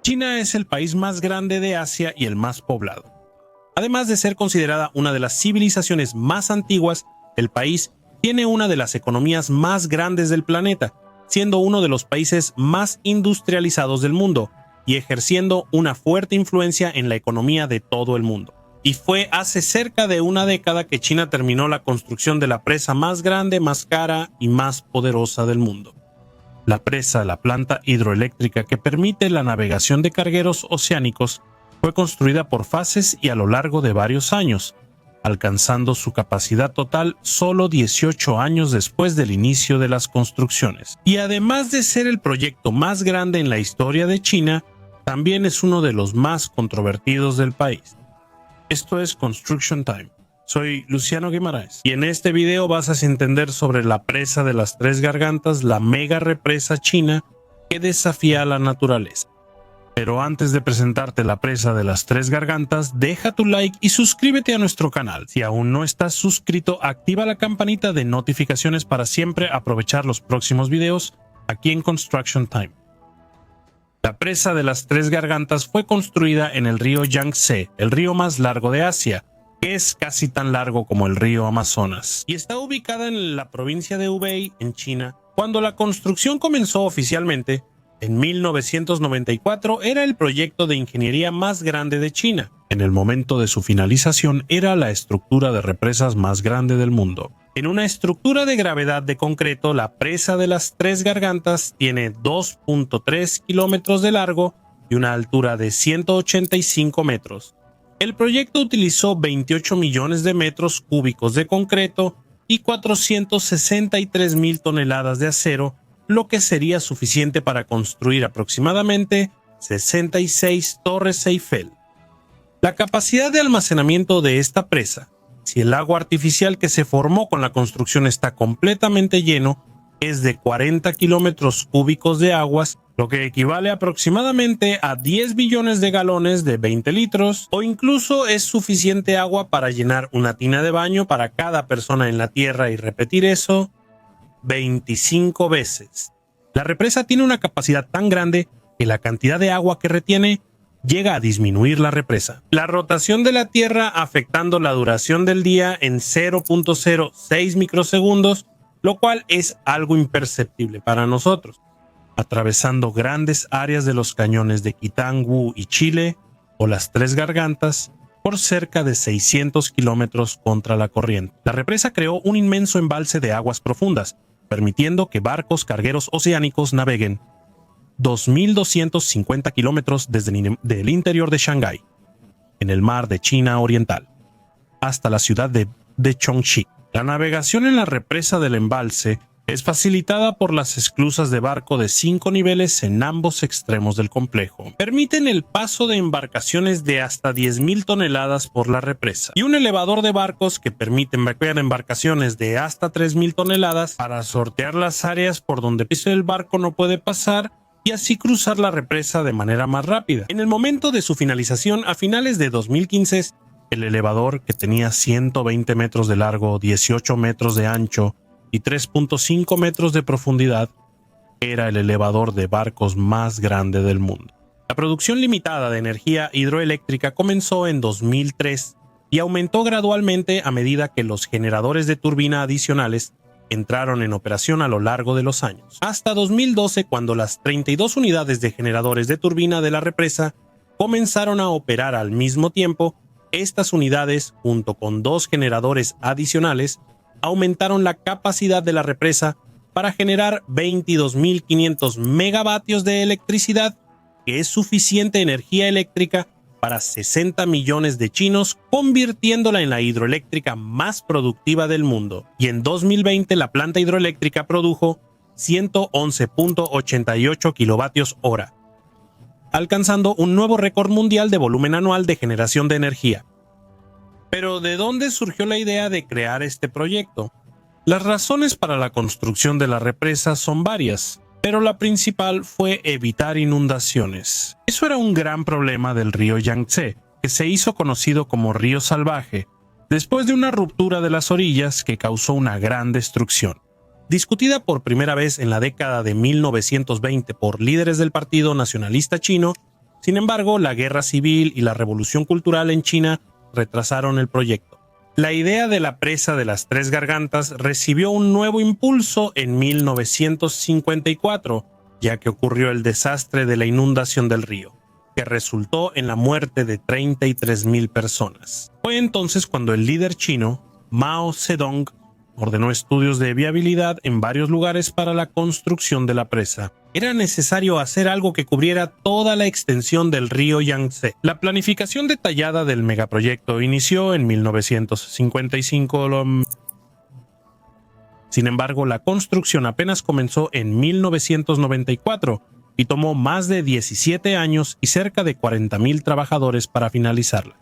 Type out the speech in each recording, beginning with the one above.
China es el país más grande de Asia y el más poblado. Además de ser considerada una de las civilizaciones más antiguas, el país tiene una de las economías más grandes del planeta, siendo uno de los países más industrializados del mundo y ejerciendo una fuerte influencia en la economía de todo el mundo. Y fue hace cerca de una década que China terminó la construcción de la presa más grande, más cara y más poderosa del mundo. La presa, la planta hidroeléctrica que permite la navegación de cargueros oceánicos, fue construida por fases y a lo largo de varios años, alcanzando su capacidad total solo 18 años después del inicio de las construcciones. Y además de ser el proyecto más grande en la historia de China, también es uno de los más controvertidos del país. Esto es Construction Time. Soy Luciano Guimaraes y en este video vas a entender sobre la presa de las Tres Gargantas, la mega represa china que desafía a la naturaleza. Pero antes de presentarte la presa de las Tres Gargantas, deja tu like y suscríbete a nuestro canal. Si aún no estás suscrito, activa la campanita de notificaciones para siempre aprovechar los próximos videos aquí en Construction Time. La presa de las Tres Gargantas fue construida en el río Yangtze, el río más largo de Asia, que es casi tan largo como el río Amazonas, y está ubicada en la provincia de Hubei, en China. Cuando la construcción comenzó oficialmente, en 1994 era el proyecto de ingeniería más grande de China. En el momento de su finalización era la estructura de represas más grande del mundo. En una estructura de gravedad de concreto, la presa de las Tres Gargantas tiene 2.3 kilómetros de largo y una altura de 185 metros. El proyecto utilizó 28 millones de metros cúbicos de concreto y 463,000 toneladas de acero, lo que sería suficiente para construir aproximadamente 66 torres Eiffel. La capacidad de almacenamiento de esta presa, si el agua artificial que se formó con la construcción está completamente lleno, es de 40 kilómetros cúbicos de aguas, lo que equivale aproximadamente a 10 billones de galones de 20 litros, o incluso es suficiente agua para llenar una tina de baño para cada persona en la Tierra y repetir eso 25 veces. La represa tiene una capacidad tan grande que la cantidad de agua que retiene llega a disminuir la represa. La rotación de la Tierra afectando la duración del día en 0.06 microsegundos, lo cual es algo imperceptible para nosotros, atravesando grandes áreas de los cañones de Quitangú y Chile o las Tres Gargantas por cerca de 600 kilómetros contra la corriente. La represa creó un inmenso embalse de aguas profundas, permitiendo que barcos cargueros oceánicos naveguen 2.250 kilómetros desde el interior de Shanghái, en el mar de China Oriental, hasta la ciudad de Chongqing. La navegación en la represa del embalse es facilitada por las esclusas de barco de 5 niveles en ambos extremos del complejo. Permiten el paso de embarcaciones de hasta 10,000 toneladas por la represa y un elevador de barcos que permite embarcar embarcaciones de hasta 3,000 toneladas para sortear las áreas por donde el barco no puede pasar y así cruzar la represa de manera más rápida. En el momento de su finalización, a finales de 2015, el elevador, que tenía 120 metros de largo, 18 metros de ancho y 3.5 metros de profundidad, era el elevador de barcos más grande del mundo. La producción limitada de energía hidroeléctrica comenzó en 2003 y aumentó gradualmente a medida que los generadores de turbina adicionales entraron en operación a lo largo de los años. Hasta 2012, cuando las 32 unidades de generadores de turbina de la represa comenzaron a operar al mismo tiempo, estas unidades, junto con 2 generadores adicionales, aumentaron la capacidad de la represa para generar 22.500 megavatios de electricidad, que es suficiente energía eléctrica para 60 millones de chinos, convirtiéndola en la hidroeléctrica más productiva del mundo. Y en 2020 la planta hidroeléctrica produjo 111.88 kilovatios hora, alcanzando un nuevo récord mundial de volumen anual de generación de energía. Pero ¿de dónde surgió la idea de crear este proyecto? Las razones para la construcción de la represa son varias, pero la principal fue evitar inundaciones. Eso era un gran problema del río Yangtze, que se hizo conocido como río salvaje, después de una ruptura de las orillas que causó una gran destrucción. Discutida por primera vez en la década de 1920 por líderes del Partido Nacionalista Chino, Sin embargo, la guerra civil y la revolución cultural en China retrasaron el proyecto. La idea de la presa de las Tres Gargantas recibió un nuevo impulso en 1954, ya que ocurrió el desastre de la inundación del río, que resultó en la muerte de 33,000 personas. Fue entonces cuando el líder chino, Mao Zedong, ordenó estudios de viabilidad en varios lugares para la construcción de la presa. Era necesario hacer algo que cubriera toda la extensión del río Yangtze. La planificación detallada del megaproyecto inició en 1955. Sin embargo, la construcción apenas comenzó en 1994 y tomó más de 17 años y cerca de 40,000 trabajadores para finalizarla.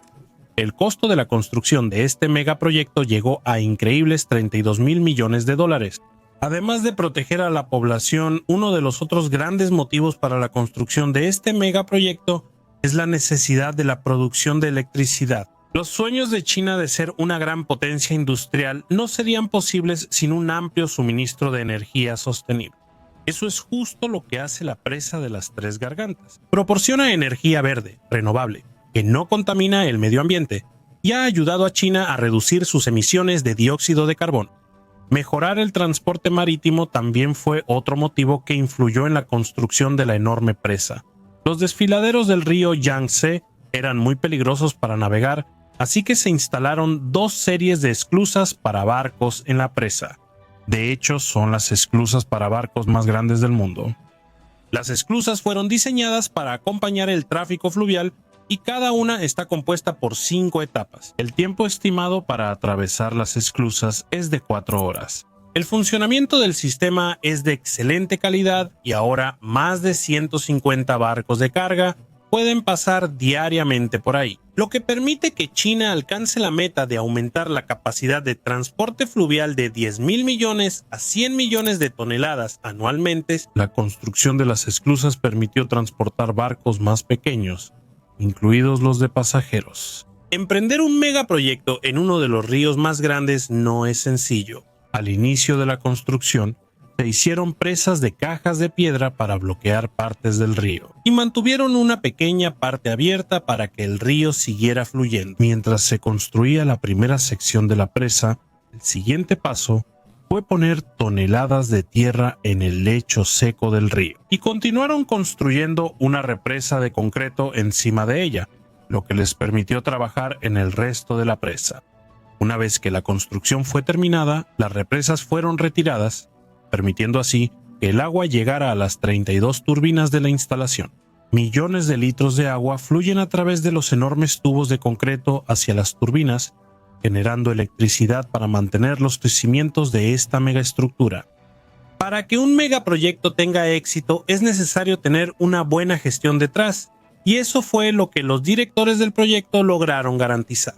El costo de la construcción de este megaproyecto llegó a increíbles 32,000 millones de dólares. Además de proteger a la población, uno de los otros grandes motivos para la construcción de este megaproyecto es la necesidad de la producción de electricidad. Los sueños de China de ser una gran potencia industrial no serían posibles sin un amplio suministro de energía sostenible. Eso es justo lo que hace la presa de las Tres Gargantas. Proporciona energía verde, renovable, que no contamina el medio ambiente y ha ayudado a China a reducir sus emisiones de dióxido de carbono. Mejorar el transporte marítimo también fue otro motivo que influyó en la construcción de la enorme presa. Los desfiladeros del río Yangtze eran muy peligrosos para navegar, así que se instalaron 2 series de esclusas para barcos en la presa. De hecho, son las esclusas para barcos más grandes del mundo. Las esclusas fueron diseñadas para acompañar el tráfico fluvial y cada una está compuesta por 5 etapas. El tiempo estimado para atravesar las esclusas es de 4 horas. El funcionamiento del sistema es de excelente calidad y ahora más de 150 barcos de carga pueden pasar diariamente por ahí, lo que permite que China alcance la meta de aumentar la capacidad de transporte fluvial de 10,000 millones a 100 millones de toneladas anualmente. La construcción de las esclusas permitió transportar barcos más pequeños, incluidos los de pasajeros. Emprender un megaproyecto en uno de los ríos más grandes no es sencillo. Al inicio de la construcción, se hicieron presas de cajas de piedra para bloquear partes del río y mantuvieron una pequeña parte abierta para que el río siguiera fluyendo. Mientras se construía la primera sección de la presa, el siguiente paso fue poner toneladas de tierra en el lecho seco del río y continuaron construyendo una represa de concreto encima de ella, lo que les permitió trabajar en el resto de la presa. Una vez que la construcción fue terminada, las represas fueron retiradas, permitiendo así que el agua llegara a las 32 turbinas de la instalación. Millones de litros de agua fluyen a través de los enormes tubos de concreto hacia las turbinas, generando electricidad para mantener los cimientos de esta megaestructura. Para que un megaproyecto tenga éxito es necesario tener una buena gestión detrás, y eso fue lo que los directores del proyecto lograron garantizar.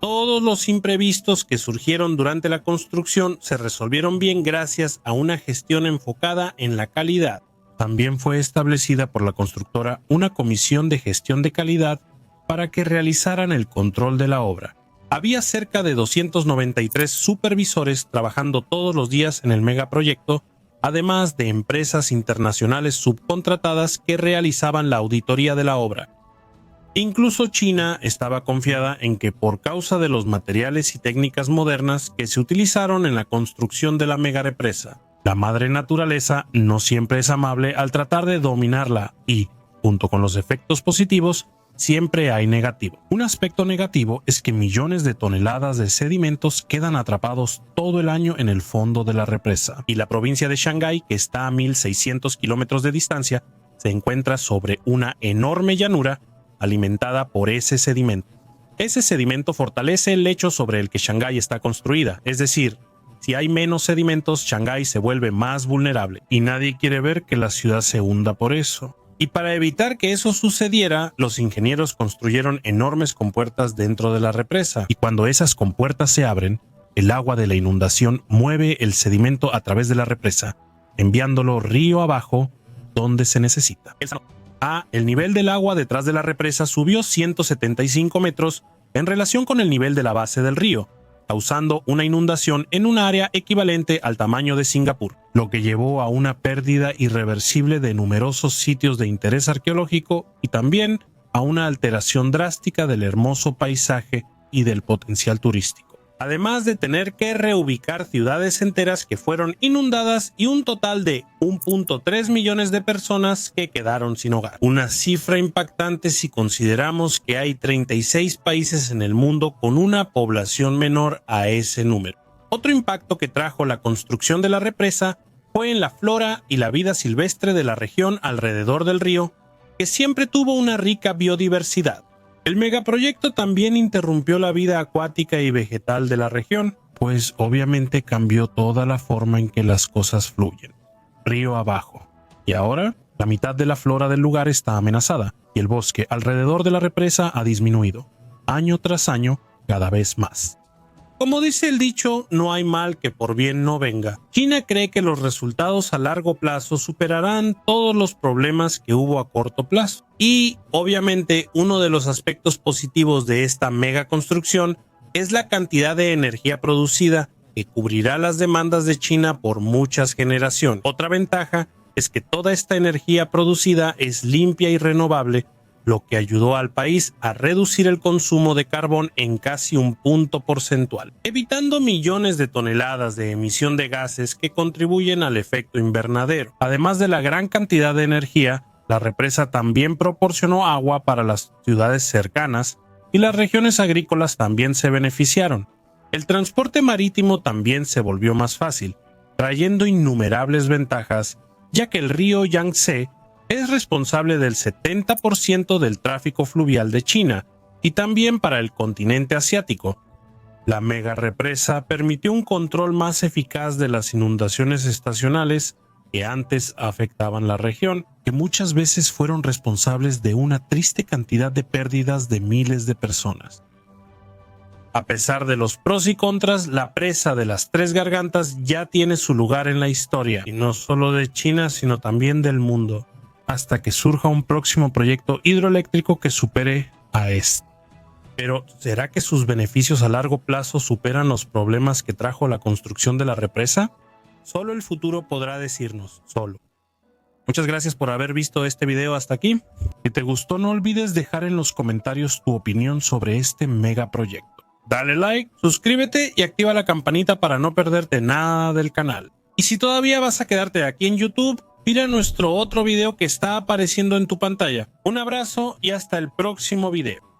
Todos los imprevistos que surgieron durante la construcción se resolvieron bien gracias a una gestión enfocada en la calidad. También fue establecida por la constructora una comisión de gestión de calidad para que realizaran el control de la obra. Había cerca de 293 supervisores trabajando todos los días en el megaproyecto, además de empresas internacionales subcontratadas que realizaban la auditoría de la obra. Incluso China estaba confiada en que por causa de los materiales y técnicas modernas que se utilizaron en la construcción de la megarepresa, la madre naturaleza no siempre es amable al tratar de dominarla y, junto con los efectos positivos, siempre hay negativo. Un aspecto negativo es que millones de toneladas de sedimentos quedan atrapados todo el año en el fondo de la represa, y la provincia de Shanghái, que está a 1,600 kilómetros de distancia, se encuentra sobre una enorme llanura alimentada por ese sedimento. Ese sedimento fortalece el lecho sobre el que Shanghái está construida, es decir, si hay menos sedimentos, Shanghái se vuelve más vulnerable, y nadie quiere ver que la ciudad se hunda por eso. Y para evitar que eso sucediera, los ingenieros construyeron enormes compuertas dentro de la represa, y cuando esas compuertas se abren, el agua de la inundación mueve el sedimento a través de la represa, enviándolo río abajo donde se necesita. El nivel del agua detrás de la represa subió 175 metros en relación con el nivel de la base del río, causando una inundación en un área equivalente al tamaño de Singapur, lo que llevó a una pérdida irreversible de numerosos sitios de interés arqueológico y también a una alteración drástica del hermoso paisaje y del potencial turístico. Además de tener que reubicar ciudades enteras que fueron inundadas y un total de 1.3 millones de personas que quedaron sin hogar. Una cifra impactante si consideramos que hay 36 países en el mundo con una población menor a ese número. Otro impacto que trajo la construcción de la represa fue en la flora y la vida silvestre de la región alrededor del río, que siempre tuvo una rica biodiversidad. El megaproyecto también interrumpió la vida acuática y vegetal de la región, pues obviamente cambió toda la forma en que las cosas fluyen, río abajo. Y ahora, la mitad de la flora del lugar está amenazada, y el bosque alrededor de la represa ha disminuido, año tras año, cada vez más. Como dice el dicho, no hay mal que por bien no venga. China cree que los resultados a largo plazo superarán todos los problemas que hubo a corto plazo. Y, obviamente, uno de los aspectos positivos de esta mega construcción es la cantidad de energía producida que cubrirá las demandas de China por muchas generaciones. Otra ventaja es que toda esta energía producida es limpia y renovable, lo que ayudó al país a reducir el consumo de carbón en casi un punto porcentual, evitando millones de toneladas de emisión de gases que contribuyen al efecto invernadero. Además de la gran cantidad de energía, la represa también proporcionó agua para las ciudades cercanas y las regiones agrícolas también se beneficiaron. El transporte marítimo también se volvió más fácil, trayendo innumerables ventajas, ya que el río Yangtze es responsable del 70% del tráfico fluvial de China y también para el continente asiático. La mega represa permitió un control más eficaz de las inundaciones estacionales que antes afectaban la región, que muchas veces fueron responsables de una triste cantidad de pérdidas de miles de personas. A pesar de los pros y contras, la presa de las Tres Gargantas ya tiene su lugar en la historia, y no solo de China, sino también del mundo, hasta que surja un próximo proyecto hidroeléctrico que supere a este. Pero, ¿será que sus beneficios a largo plazo superan los problemas que trajo la construcción de la represa? Solo el futuro podrá decirnos, solo. Muchas gracias por haber visto este video hasta aquí. Si te gustó, no olvides dejar en los comentarios tu opinión sobre este megaproyecto. Dale like, suscríbete y activa la campanita para no perderte nada del canal. Y si todavía vas a quedarte aquí en YouTube, mira nuestro otro video que está apareciendo en tu pantalla. Un abrazo y hasta el próximo video.